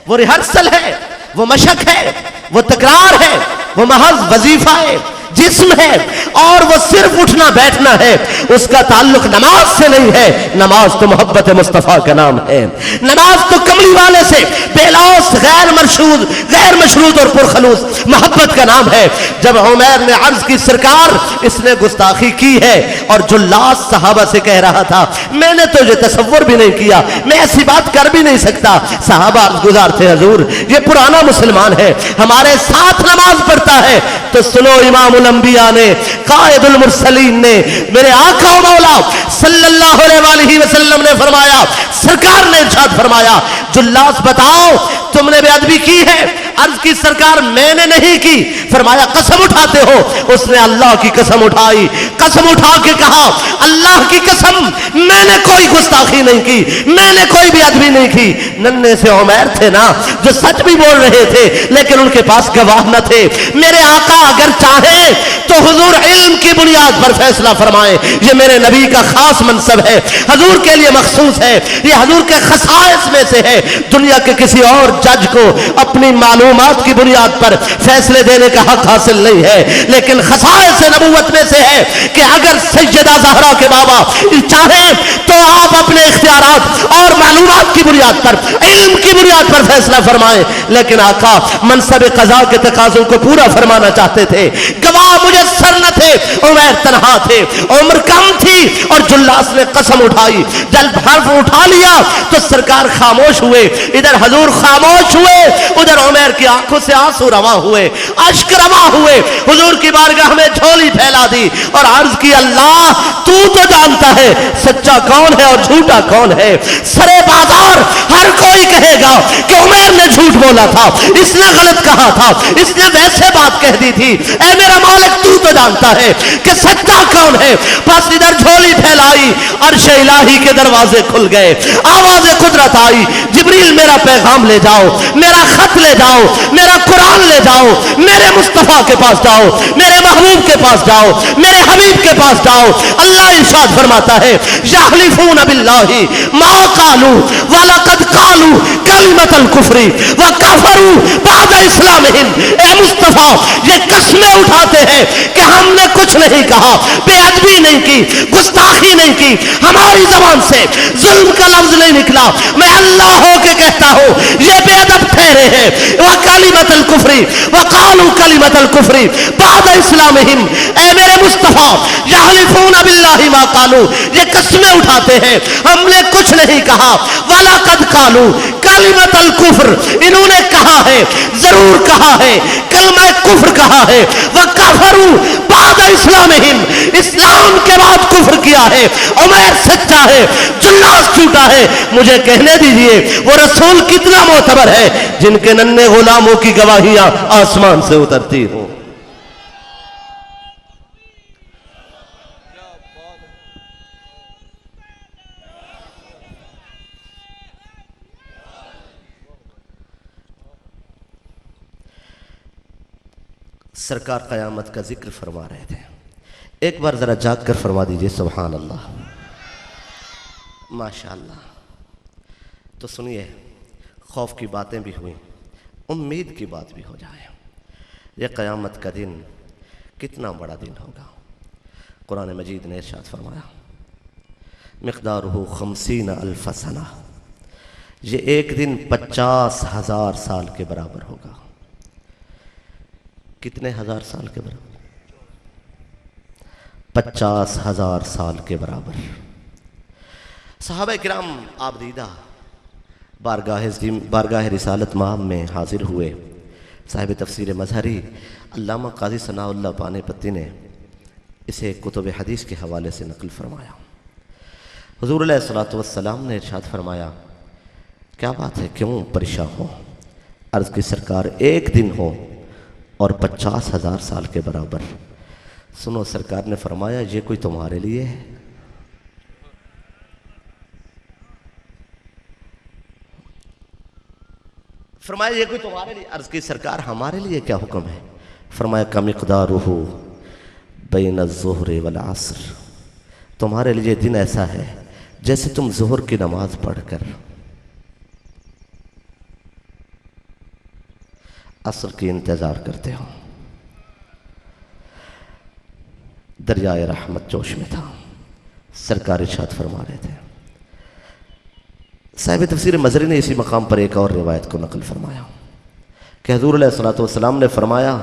وہ ریہرسل ہے، وہ مشق ہے، وہ تکرار ہے، وہ محض وظیفہ ہے، جسم ہے اور وہ صرف اٹھنا بیٹھنا ہے، اس کا تعلق نماز سے نہیں ہے۔ نماز تو محبت مصطفیٰ کا نام ہے، نماز تو کملی والے سے بے لوث غیر مشروط اور پرخلوص محبت کا نام ہے۔ جب عمیر نے عرض کی سرکار اس نے گستاخی کی ہے اور جلاس صحابہ سے کہہ رہا تھا میں نے تو یہ تصور بھی نہیں کیا، میں ایسی بات کر بھی نہیں سکتا۔ صحابہ عرض گزار تھے حضور یہ پرانا مسلمان ہے، ہمارے ساتھ نماز پڑھتا ہے۔ تو سنو امام الانبیاء نے، قائد المرسلین نے، میرے آقا و مولا صلی اللہ علیہ وسلم نے فرمایا، سرکار نے ارشاد فرمایا، جلاس بتاؤ تم نے بے ادبی کی ہے؟ عرض کی سرکار میں نے نہیں کی۔ فرمایا قسم اٹھاتے ہو؟ اس نے اللہ کی قسم اٹھائی، قسم اٹھا کے کہا اللہ کی قسم میں نے کوئی گستاخی نہیں کی، میں نے کوئی بے ادبی نہیں کی۔ ننھے سے عمیر تھے نا جو سچ بھی بول رہے تھے لیکن ان کے پاس گواہ نہ تھے۔ میرے آقا اگر چاہیں تو حضور علم کی بنیاد پر فیصلہ فرمائیں، یہ میرے نبی کا خاص منصب ہے، حضور کے لیے مخصوص ہے، یہ حضور کے خصائص میں سے ہے۔ دنیا کے کسی اور جج کو اپنی معلومات کی بنیاد پر فیصلے دینے کا حق حاصل نہیں ہے، لیکن خصائص نبوت میں سے ہے کہ اگر سیدہ زہرا کے بابا چاہیں تو آپ اپنے اختیارات اور معلومات کی بنیاد پر، علم کی بنیاد پر فیصلہ فرمائیں، لیکن آقا منصب قضا کے تقاضوں کو پورا فرمانا چاہتے تھے۔ گواہ میسر نہ تھے، عمیر تنہا تھے، عمر کم تھی، اور جلاس نے قسم اٹھائی۔ جب حرف اٹھا لیا تو سرکار خاموش ہوئے، ادھر حضور خاموش ہوئے، ادھر عمیر کی آنکھوں سے آنسو رواں ہوئے، اشک رواں ہوئے۔ حضور کی بارگاہ میں جھولی پھیلا دی اور عرض کی اللہ تو جانتا ہے سچا کون ہے اور جھوٹا کون ہے۔ سرے بازار ہر کوئی کہے گا کہ عمیر نے جھوٹ بولا تھا، اس نے غلط کہا تھا، اس نے ویسے بات کہہ دی تھی۔ اے میرا مالک تو جانتا ہے کہ سچا کون ہے۔ بس ادھر جھولی پھیلائی، عرش الہی کے دروازے کھل گئے، آواز قدرت آئی، جبریل میرا پیغام لے جاؤ، میرا خط لے جاؤ، میرا قرآن لے جاؤ، میرے مصطفیٰ کے پاس جاؤ، میرے محبوب کے پاس جاؤ، میرے حبیب کے پاس جاؤ۔ اللہ ارشاد فرماتا ہے یحلفون باللہ ما قالوا ولقد قالوا کلمۃ الکفر وکفروا بعد اسلامہم۔ اے مصطفیٰ یہ قسمیں اٹھاتے ہیں کہ ہم نے کچھ نہیں کہا، بے ادبی نہیں کی، گستاخی نہیں کی، ہماری زبان سے ظلم کا لفظ نہیں نکلا۔ میں اللہ ہو کے کہتا ہوں یہ بے ادب ٹھہرے ہیں۔ وکلمۃ الکفر وقالوا کلمۃ الکفر بعد اسلامہم۔ اے میرے مصطفیٰ یحلفون باللہ ما قالوا، یہ قسمیں اٹھاتے ہیں ہم نے کچھ نہیں کہا۔ وَلَقَدْ قَالُوا کلمۃ الکفر، انہوں نے کہا ہے، ضرور کہا ہے، کلمہ کفر کہا ہے۔ وَكَفَرُوا بَعْدَ اسلامہم، اسلام کے بعد کفر کیا ہے۔ عمیر سچا ہے، جلاس جھوٹا ہے۔ مجھے کہنے دیجئے وہ رسول کتنا معتبر ہے جن کے ننھے غلاموں کی گواہیاں آسمان سے اترتی ہوں۔ سرکار قیامت کا ذکر فرما رہے تھے، ایک بار ذرا جاگ کر فرما دیجئے سبحان اللہ، ماشاءاللہ۔ تو سنیے، خوف کی باتیں بھی ہوئیں، امید کی بات بھی ہو جائے۔ یہ قیامت کا دن کتنا بڑا دن ہوگا۔ قرآن مجید نے ارشاد فرمایا مقدارہ 50,000 سنہ، یہ ایک دن 50,000 سال کے برابر ہوگا۔ کتنے ہزار سال کے برابر؟ 50,000 سال کے برابر۔ صحابہ کرام آپ دیدہ بارگاہ رسالت مآب میں حاضر ہوئے۔ صاحب تفسیر مظہری علامہ قاضی ثناء اللہ پانے پتی نے اسے کتب حدیث کے حوالے سے نقل فرمایا۔ حضور علیہ الصلوۃ والسلام نے ارشاد فرمایا کیا بات ہے، کیوں پریشان ہو؟ عرض کی سرکار ایک دن ہو اور 50,000 سال کے برابر۔ سنو، سرکار نے فرمایا یہ کوئی تمہارے لیے ہے؟ فرمایا یہ کوئی تمہارے لیے؟ عرض کی سرکار ہمارے لیے کیا حکم ہے؟ فرمایا کمقدارہ بین الظہر والعصر، تمہارے لیے دن ایسا ہے جیسے تم ظہر کی نماز پڑھ کر عصر کی انتظار کرتے ہو۔ دریائے رحمت جوش میں تھا، سرکار ارشاد فرما رہے تھے۔ صاحب تفسیر مظہری نے اسی مقام پر ایک اور روایت کو نقل فرمایا کہ حضور علیہ الصلوۃ والسلام نے فرمایا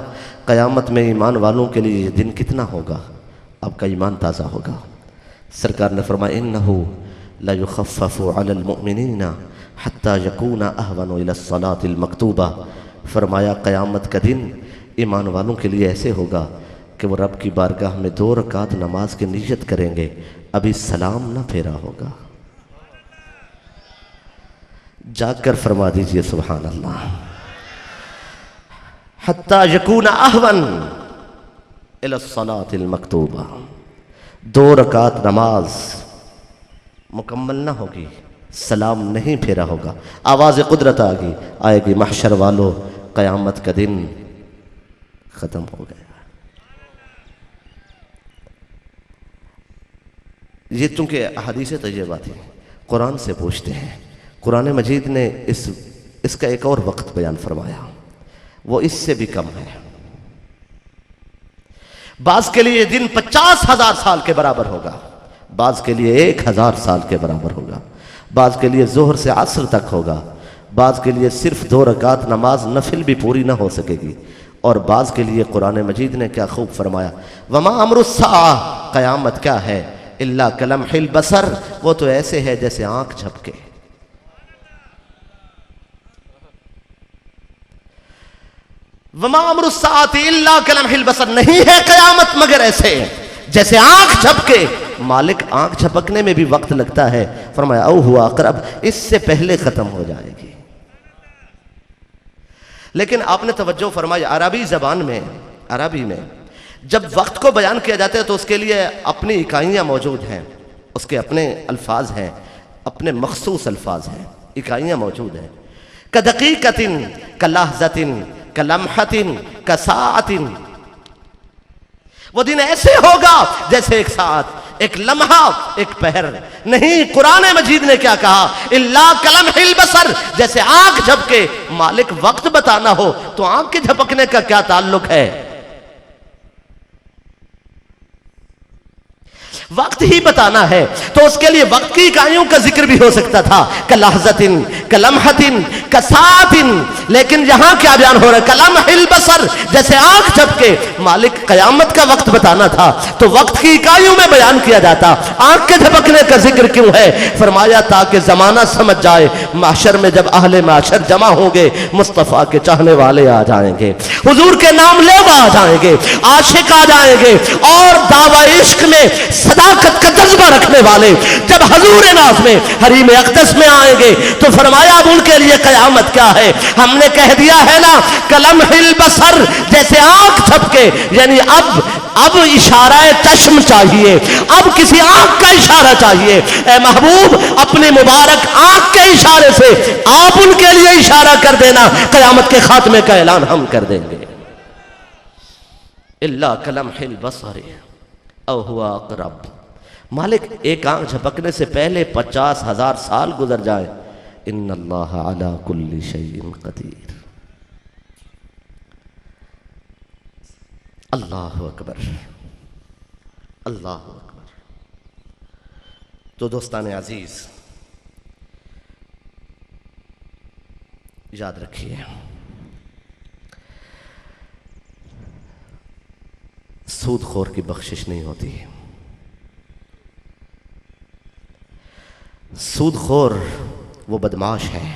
قیامت میں ایمان والوں کے لیے یہ دن کتنا ہوگا، آپ کا ایمان تازہ ہوگا۔ سرکار نے فرمایا اِنَّهُ لَيُخَفَّفُ عَلَى الْمُؤْمِنِينَ حَتَّى يَكُونَ أَهْوَنُ إِلَى الصَّلَاةِ الْمَكْتُوبَةِ۔ فرمایا قیامت کا دن ایمان والوں کے لیے ایسے ہوگا کہ وہ رب کی بارگاہ میں 2 رکعت نماز کی نیت کریں گے، ابھی سلام نہ پھیرا ہوگا۔ جاگ کر فرما دیجئے سبحان اللہ۔ حتی یکون اہون الی الصلاۃ المکتوبہ، 2 رکعت نماز مکمل نہ ہوگی، سلام نہیں پھیرا ہوگا، آواز قدرت آئے گی، محشر والو قیامت کا دن ختم ہو گیا۔ یہ چونکہ احادیث طیبہ تھی، قرآن سے پوچھتے ہیں، قرآن مجید نے اس کا ایک اور وقت بیان فرمایا، وہ اس سے بھی کم ہے۔ بعض کے لیے دن 50,000 سال کے برابر ہوگا، بعض کے لیے 1,000 سال کے برابر ہوگا، بعض کے لیے ظہر سے عصر تک ہوگا، بعض کے لیے صرف 2 رکعت نماز نفل بھی پوری نہ ہو سکے گی، اور بعض کے لیے قرآن مجید نے کیا خوب فرمایا، وما امر الساعہ، قیامت کیا ہے، الا کلمح البصر، وہ تو ایسے ہے جیسے آنکھ جھپکے۔ وما امر الساعۃ الا کلمح البصر، نہیں ہے قیامت مگر ایسے جیسے آنکھ جھپکے۔ مالک آنکھ جھپکنے میں بھی وقت لگتا ہے، فرمایا او ہوا اقرب، اس سے پہلے ختم ہو جائے گی۔ لیکن آپ نے توجہ فرمائی، عربی زبان میں، عربی میں جب وقت کو بیان کیا جاتا ہے تو اس کے لیے اپنی اکائیاں موجود ہیں، اس کے اپنے الفاظ ہیں، اپنے مخصوص الفاظ ہیں، اکائیاں موجود ہیں۔ کدقیقۃ، کلحظۃ، کلمحۃ، کساعۃ، وہ دن ایسے ہوگا جیسے ایک ساعت، ایک لمحہ، ایک پہر۔ نہیں، قرآن مجید نے کیا کہا، الا کلمح البصر، جیسے آنکھ جھپکے۔ مالک وقت بتانا ہو تو آنکھ کے جھپکنے کا کیا تعلق ہے؟ وقت ہی بتانا ہے تو اس کے لیے وقت کی اکائیوں کا ذکر بھی ہو سکتا تھا، کلحظۃ، کلمحۃ، کساعۃ، لیکن یہاں کیا بیان ہو رہا ہے، کلمح البصر، جیسے آنکھ جھپکے۔ مالک قیامت کا وقت بتانا تھا تو وقت کی اکائیوں میں بیان کیا جاتا، آنکھ کے جھپکنے کا ذکر کیوں ہے؟ فرمایا تاکہ زمانہ سمجھ جائے، محشر میں جب اہل محشر جمع ہوں گے، مصطفیٰ کے چاہنے والے آ جائیں گے، حضور کے نام لیوا آ جائیں گے، عاشق آ جائیں گے، اور دعوی عشق میں صداقت کا جذبہ رکھنے والے جب حضور ناز میں حریم اقدس میں آئیں گے تو فرمایا اب ان کے لیے قیامت کیا ہے؟ ہم نے کہہ دیا ہے نا، کلمح البصر، جیسے آنکھ جھپکے، یعنی اب اشارہ چشم چاہیے، اب کسی آنکھ کا اشارہ چاہیے۔ اے محبوب، اپنی مبارک آنکھ کے اشارے سے آپ ان کے لیے اشارہ کر دینا، قیامت کے خاتمے کا اعلان ہم کر دیں گے۔ الا کلمح البصر او ہوا اقرب، مالک ایک آنکھ جھپکنے سے پہلے 50,000 سال گزر جائے۔ ان اللہ علی کل شیء قدیر۔ اللہ اکبر، اللہ اکبر۔ تو دوستان عزیز، یاد رکھیے، سود خور کی بخشش نہیں ہوتی۔ سود خور وہ بدماش ہے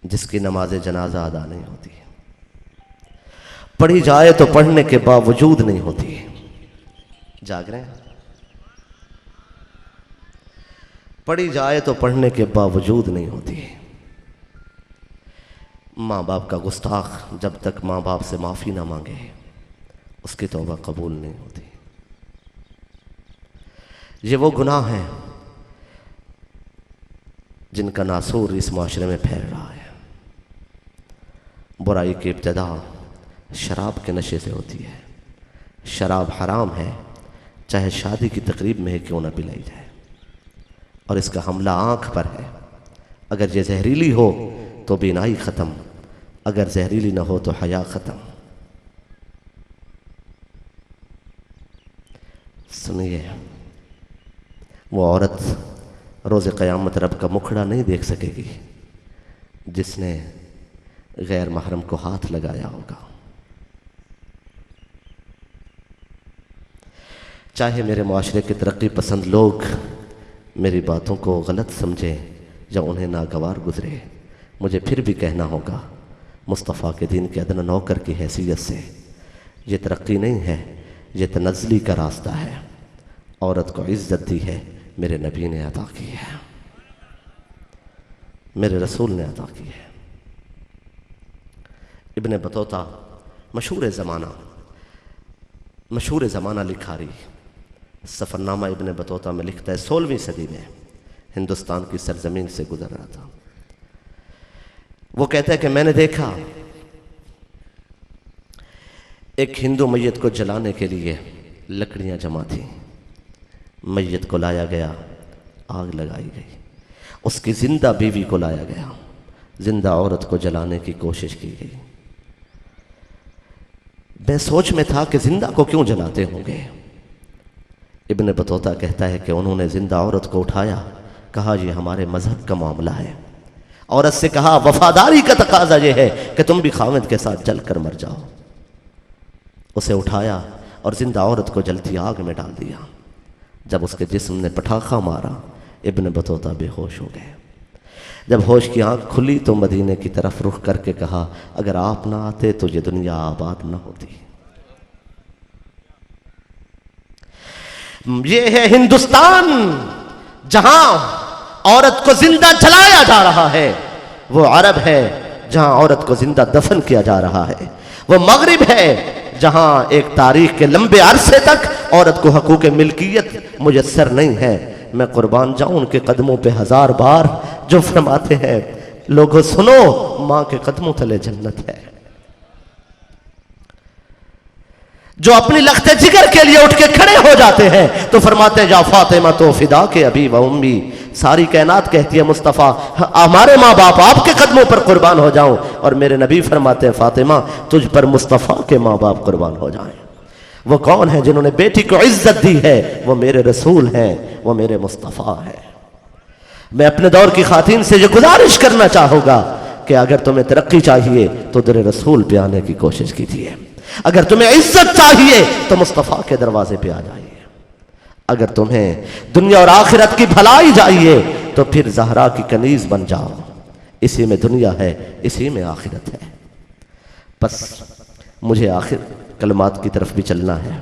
جس کی نماز جنازہ ادا نہیں ہوتی، پڑھی جائے تو پڑھنے کے باوجود نہیں ہوتی۔ جاگ رہے ہیں؟ پڑھی جائے تو پڑھنے کے باوجود نہیں ہوتی۔ ماں باپ کا گستاخ جب تک ماں باپ سے معافی نہ مانگے اس کی توبہ قبول نہیں ہوتی۔ یہ وہ گناہ ہیں جن کا ناسور اس معاشرے میں پھیل رہا ہے۔ برائی کی ابتدا شراب کے نشے سے ہوتی ہے۔ شراب حرام ہے، چاہے شادی کی تقریب میں کیوں نہ پلائی جائے، اور اس کا حملہ آنکھ پر ہے۔ اگر یہ زہریلی ہو تو بینائی ختم، اگر زہریلی نہ ہو تو حیا ختم۔ سنیے، وہ عورت روز قیامت رب کا مکھڑا نہیں دیکھ سکے گی جس نے غیر محرم کو ہاتھ لگایا ہوگا۔ چاہے میرے معاشرے کے ترقی پسند لوگ میری باتوں کو غلط سمجھیں یا انہیں ناگوار گزرے، مجھے پھر بھی کہنا ہوگا، مصطفیٰ کے دین کے ادنیٰ نوکر کی حیثیت سے یہ ترقی نہیں ہے یہ تنزلی کا راستہ ہے. عورت کو عزت دی ہے میرے نبی نے عطا کی ہے، میرے رسول نے عطا کی ہے. ابن بطوطہ مشہور زمانہ لکھاری سفرنامہ ابن بطوطہ میں لکھتا ہے 16ویں صدی میں ہندوستان کی سرزمین سے گزر رہا تھا. وہ کہتا ہے کہ میں نے دیکھا ایک ہندو میت کو جلانے کے لیے لکڑیاں جمع تھیں. میت کو لایا گیا، آگ لگائی گئی. اس کی زندہ بیوی کو لایا گیا، زندہ عورت کو جلانے کی کوشش کی گئی. میں سوچ میں تھا کہ زندہ کو کیوں جلاتے ہوں گے. ابن بطوطہ کہتا ہے کہ انہوں نے زندہ عورت کو اٹھایا، کہا یہ ہمارے مذہب کا معاملہ ہے. عورت سے کہا وفاداری کا تقاضا یہ ہے کہ تم بھی خاوند کے ساتھ جل کر مر جاؤ. اسے اٹھایا اور زندہ عورت کو جلتی آگ میں ڈال دیا. جب اس کے جسم نے پٹاخہ مارا ابن بطوطہ بے ہوش ہو گئے. جب ہوش کی آنکھ کھلی تو مدینے کی طرف رخ کر کے کہا اگر آپ نہ آتے تو یہ دنیا آباد نہ ہوتی. یہ ہے ہندوستان جہاں عورت کو زندہ جلایا جا رہا ہے. وہ عرب ہے جہاں عورت کو زندہ دفن کیا جا رہا ہے. وہ مغرب ہے جہاں ایک تاریخ کے لمبے عرصے تک عورت کو حقوق ملکیت میسر نہیں ہے. میں قربان جاؤں ان کے قدموں پہ 1000 بار جو فرماتے ہیں لوگوں سنو ماں کے قدموں تلے جنت ہے. جو اپنی لخت جگر کے لیے اٹھ کے کھڑے ہو جاتے ہیں تو فرماتے ہیں یا فاطمہ تو فدا کے ابی و امی. ساری کائنات کہتی ہے مصطفیٰ ہمارے ماں باپ آپ کے قدموں پر قربان ہو جاؤں، اور میرے نبی فرماتے ہیں فاطمہ تجھ پر مصطفیٰ کے ماں باپ قربان ہو جائیں. وہ کون ہیں جنہوں نے بیٹی کو عزت دی ہے؟ وہ میرے رسول ہیں، وہ میرے مصطفیٰ ہیں. میں اپنے دور کی خواتین سے یہ گزارش کرنا چاہوں گا کہ اگر تمہیں ترقی چاہیے تو در رسول پہ آنے کی کوشش کیجیے. اگر تمہیں عزت چاہیے تو مصطفیٰ کے دروازے پہ آ جائیے. اگر تمہیں دنیا اور آخرت کی بھلائی چاہیے تو پھر زہرا کی کنیز بن جاؤ. اسی میں دنیا ہے، اسی میں آخرت ہے. بس مجھے آخر کلمات کی طرف بھی چلنا ہے،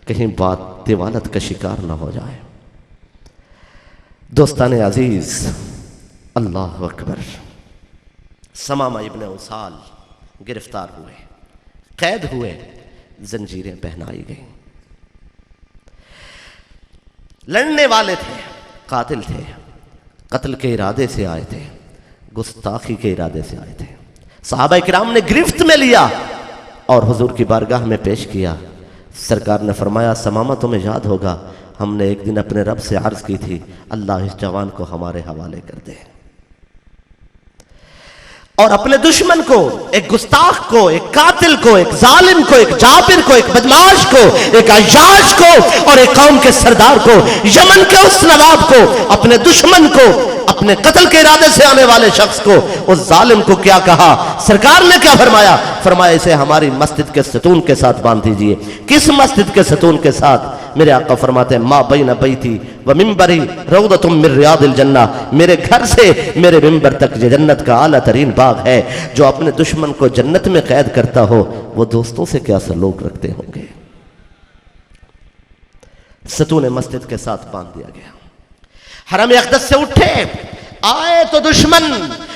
کہیں بات دیوالت کا شکار نہ ہو جائے. دوستان عزیز، اللہ اکبر. ثمامہ ابن اسال گرفتار ہوئے، قید ہوئے، زنجیریں پہنائی گئیں. لڑنے والے تھے، قاتل تھے، قتل کے ارادے سے آئے تھے، گستاخی کے ارادے سے آئے تھے. صحابہ کرام نے گرفت میں لیا اور حضور کی بارگاہ میں پیش کیا. سرکار نے فرمایا ثمامہ تمہیں یاد ہوگا ہم نے ایک دن اپنے رب سے عرض کی تھی اللہ اس جوان کو ہمارے حوالے کر دے. اور اپنے دشمن کو، ایک گستاخ کو، ایک قاتل کو، ایک ظالم کو، ایک جابر کو، ایک بدماش کو، ایک عیاش کو اور ایک قوم کے سردار کو، یمن کے اس نواب کو، اپنے دشمن کو، اپنے قتل کے ارادے سے آنے والے شخص کو، اس ظالم کو کیا کہا؟ سرکار نے کیا فرمایا؟ فرمایا اسے ہماری مسجد کے ستون کے ساتھ باندھ دیجئے. کس مسجد کے ستون کے ساتھ؟ میرے آقا فرماتے ہیں ما بین بیتی و منبری روضۃ من ریاض الجنہ. میرے گھر سے میرے منبر تک یہ جنت کا اعلیٰ ترین باغ ہے. جو اپنے دشمن کو جنت میں قید کرتا ہو وہ دوستوں سے کیا سلوک رکھتے ہوں گے. ستون مسجد کے ساتھ باندھ دیا گیا. حرم اقدس سے اٹھے آئے تو دشمن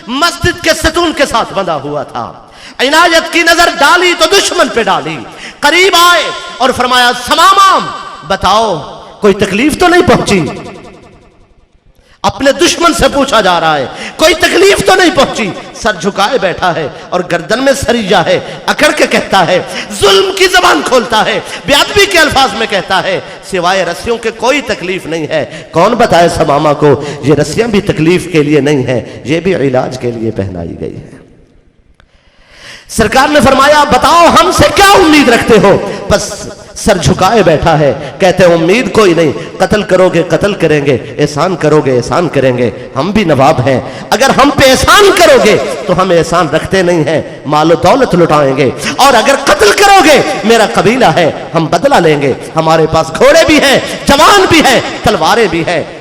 مسجد کے ستون کے ساتھ بندھا ہوا تھا. عنایت کی نظر ڈالی تو دشمن پہ ڈالی. قریب آئے اور فرمایا ثمامہ بتاؤ کوئی تکلیف تو نہیں پہنچی؟ اپنے دشمن سے پوچھا جا رہا ہے کوئی تکلیف تو نہیں پہنچی؟ سر جھکائے بیٹھا ہے اور گردن میں سریجا ہے، اکڑ کے کہتا ہے، ظلم کی زبان کھولتا ہے، بے ادبی کے الفاظ میں کہتا ہے سوائے رسیوں کے کوئی تکلیف نہیں ہے. کون بتائے ثمامہ کو یہ رسیاں بھی تکلیف کے لیے نہیں ہیں، یہ بھی علاج کے لیے پہنائی گئی ہے. سرکار نے فرمایا بتاؤ ہم سے کیا امید رکھتے ہو؟ بس سر جھکائے بیٹھا ہے، کہتے ہیں امید کوئی نہیں، قتل کرو گے قتل کریں گے، احسان کرو گے احسان کریں گے، ہم بھی نواب ہیں. اگر ہم پہ احسان کرو گے تو ہم احسان رکھتے نہیں ہیں، مال و دولت لٹائیں گے، اور اگر قتل کرو گے میرا قبیلہ ہے ہم بدلہ لیں گے، ہمارے پاس گھوڑے بھی ہیں، جوان بھی ہیں، تلواریں بھی ہیں.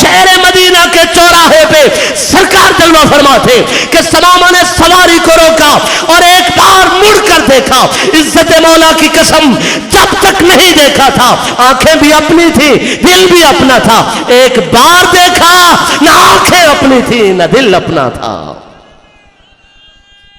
شہر مدینہ کے چوراہے پہ سرکار جلوہ فرما تھے کہ سماما نے سواری کو روکا اور ایک بار مڑ کر دیکھا. عزت مولا کی قسم جب تک نہیں دیکھا تھا آنکھیں بھی اپنی تھی دل بھی اپنا تھا. ایک بار دیکھا نہ آنکھیں اپنی تھی نہ دل اپنا تھا.